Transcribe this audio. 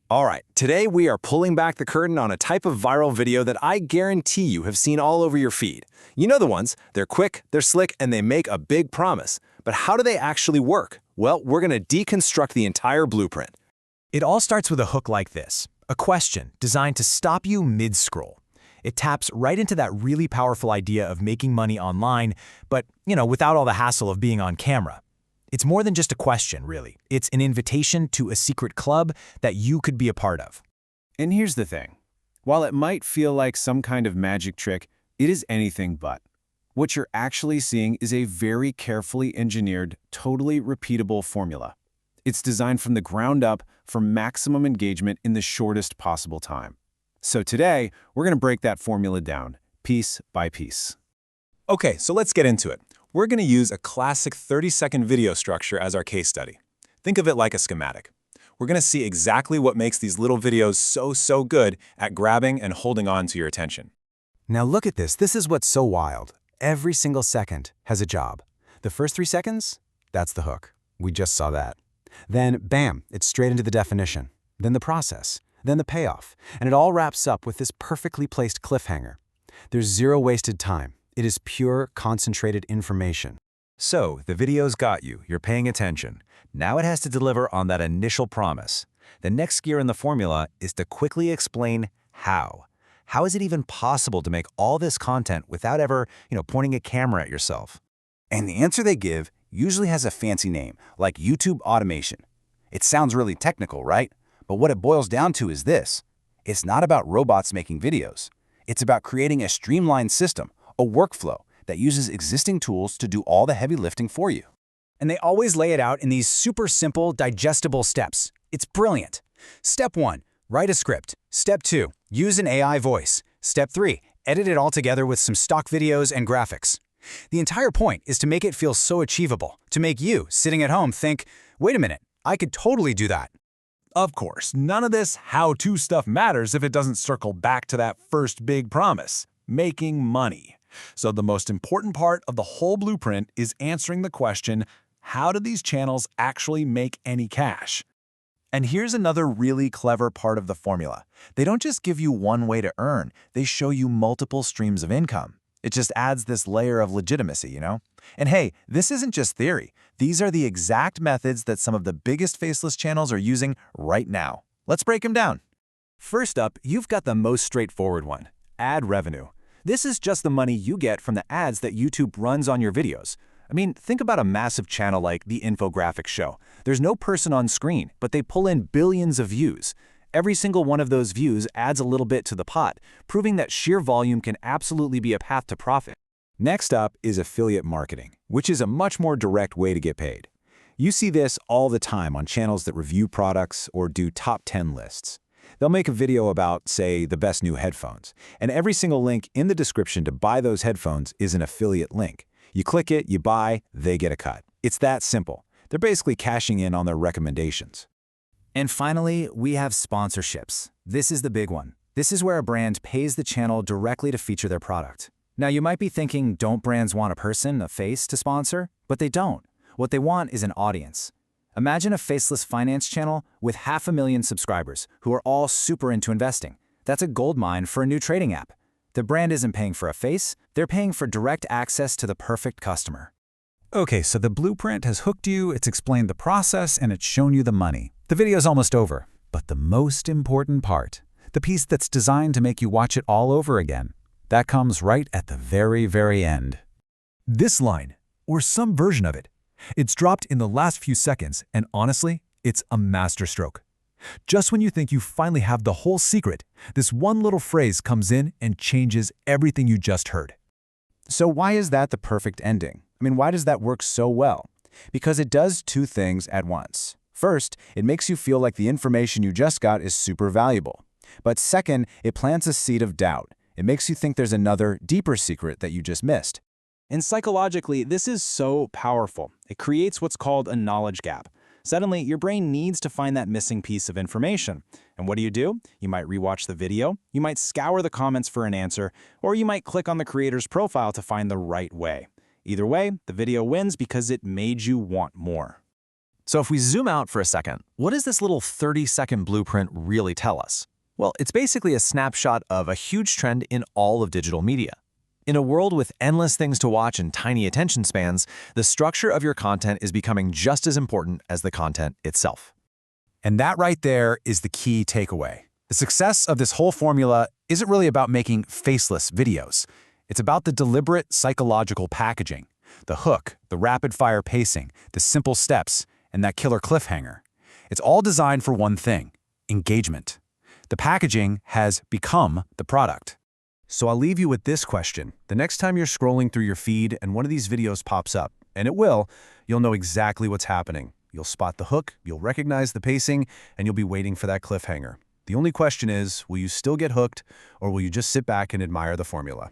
All right, today we are pulling back the curtain on a type of viral video that I guarantee you have seen all over your feed. You know the ones. They're quick, they're slick, and they make a big promise. But how do they actually work? Well, we're going to deconstruct the entire blueprint. It all starts with a hook like this, a question designed to stop you mid-scroll. It taps right into that really powerful idea of making money online, but, without all the hassle of being on camera. It's more than just a question, really. It's an invitation to a secret club that you could be a part of. And here's the thing. While it might feel like some kind of magic trick, it is anything but. What you're actually seeing is a very carefully engineered, totally repeatable formula. It's designed from the ground up for maximum engagement in the shortest possible time. So today, we're going to break that formula down, piece by piece. Okay, so let's get into it. We're going to use a classic 30-second video structure as our case study. Think of it like a schematic. We're going to see exactly what makes these little videos so good at grabbing and holding on to your attention. Now look at this. This is what's so wild. Every single second has a job. The first 3 seconds, that's the hook. We just saw that. Then, bam, it's straight into the definition. Then the process. Then the payoff. And it all wraps up with this perfectly placed cliffhanger. There's zero wasted time. It is pure, concentrated information. So, the video's got you. You're paying attention. Now it has to deliver on that initial promise. The next gear in the formula is to quickly explain how. How is it even possible to make all this content without ever, pointing a camera at yourself? And the answer they give usually has a fancy name, like YouTube automation. It sounds really technical, right? But what it boils down to is this. It's not about robots making videos. It's about creating a streamlined system, a workflow that uses existing tools to do all the heavy lifting for you. And they always lay it out in these super simple, digestible steps. It's brilliant. Step 1, write a script. Step 2, use an AI voice. Step 3, edit it all together with some stock videos and graphics. The entire point is to make it feel so achievable, to make you, sitting at home, think, wait a minute, I could totally do that. Of course, none of this how-to stuff matters if it doesn't circle back to that first big promise, making money. So the most important part of the whole blueprint is answering the question, how do these channels actually make any cash? And here's another really clever part of the formula. They don't just give you one way to earn, they show you multiple streams of income. It just adds this layer of legitimacy, And hey, this isn't just theory. These are the exact methods that some of the biggest faceless channels are using right now. Let's break them down. First up, you've got the most straightforward one, ad revenue. This is just the money you get from the ads that YouTube runs on your videos. I mean, think about a massive channel like The Infographics Show. There's no person on screen, but they pull in billions of views. Every single one of those views adds a little bit to the pot, proving that sheer volume can absolutely be a path to profit. Next up is affiliate marketing, which is a much more direct way to get paid. You see this all the time on channels that review products or do top 10 lists. They'll make a video about, say, the best new headphones, and every single link in the description to buy those headphones is an affiliate link. You click it, you buy, they get a cut. It's that simple. They're basically cashing in on their recommendations. And finally, we have sponsorships. This is the big one. This is where a brand pays the channel directly to feature their product. Now, you might be thinking, don't brands want a person, a face, to sponsor? But they don't. What they want is an audience. Imagine a faceless finance channel with 500,000 subscribers who are all super into investing. That's a goldmine for a new trading app. The brand isn't paying for a face, they're paying for direct access to the perfect customer. Okay, so the blueprint has hooked you, it's explained the process, and it's shown you the money. The video's almost over. But the most important part, the piece that's designed to make you watch it all over again, that comes right at the very end. This line, or some version of it, it's dropped in the last few seconds, and honestly, it's a masterstroke. Just when you think you finally have the whole secret, this one little phrase comes in and changes everything you just heard. So why is that the perfect ending? I mean, why does that work so well? Because it does two things at once. First, it makes you feel like the information you just got is super valuable. But second, it plants a seed of doubt. It makes you think there's another, deeper secret that you just missed. And psychologically, this is so powerful. It creates what's called a knowledge gap. Suddenly, your brain needs to find that missing piece of information. And what do? You might rewatch the video, you might scour the comments for an answer, or you might click on the creator's profile to find the right way. Either way, the video wins because it made you want more. So if we zoom out for a second, what does this little 30-second blueprint really tell us? Well, it's basically a snapshot of a huge trend in all of digital media. In a world with endless things to watch and tiny attention spans, the structure of your content is becoming just as important as the content itself. And that right there is the key takeaway. The success of this whole formula isn't really about making faceless videos. It's about the deliberate psychological packaging, the hook, the rapid-fire pacing, the simple steps, and that killer cliffhanger. It's all designed for one thing: engagement. The packaging has become the product. So I'll leave you with this question. The next time you're scrolling through your feed and one of these videos pops up, and it will, you'll know exactly what's happening. You'll spot the hook, you'll recognize the pacing, and you'll be waiting for that cliffhanger. The only question is, will you still get hooked, or will you just sit back and admire the formula?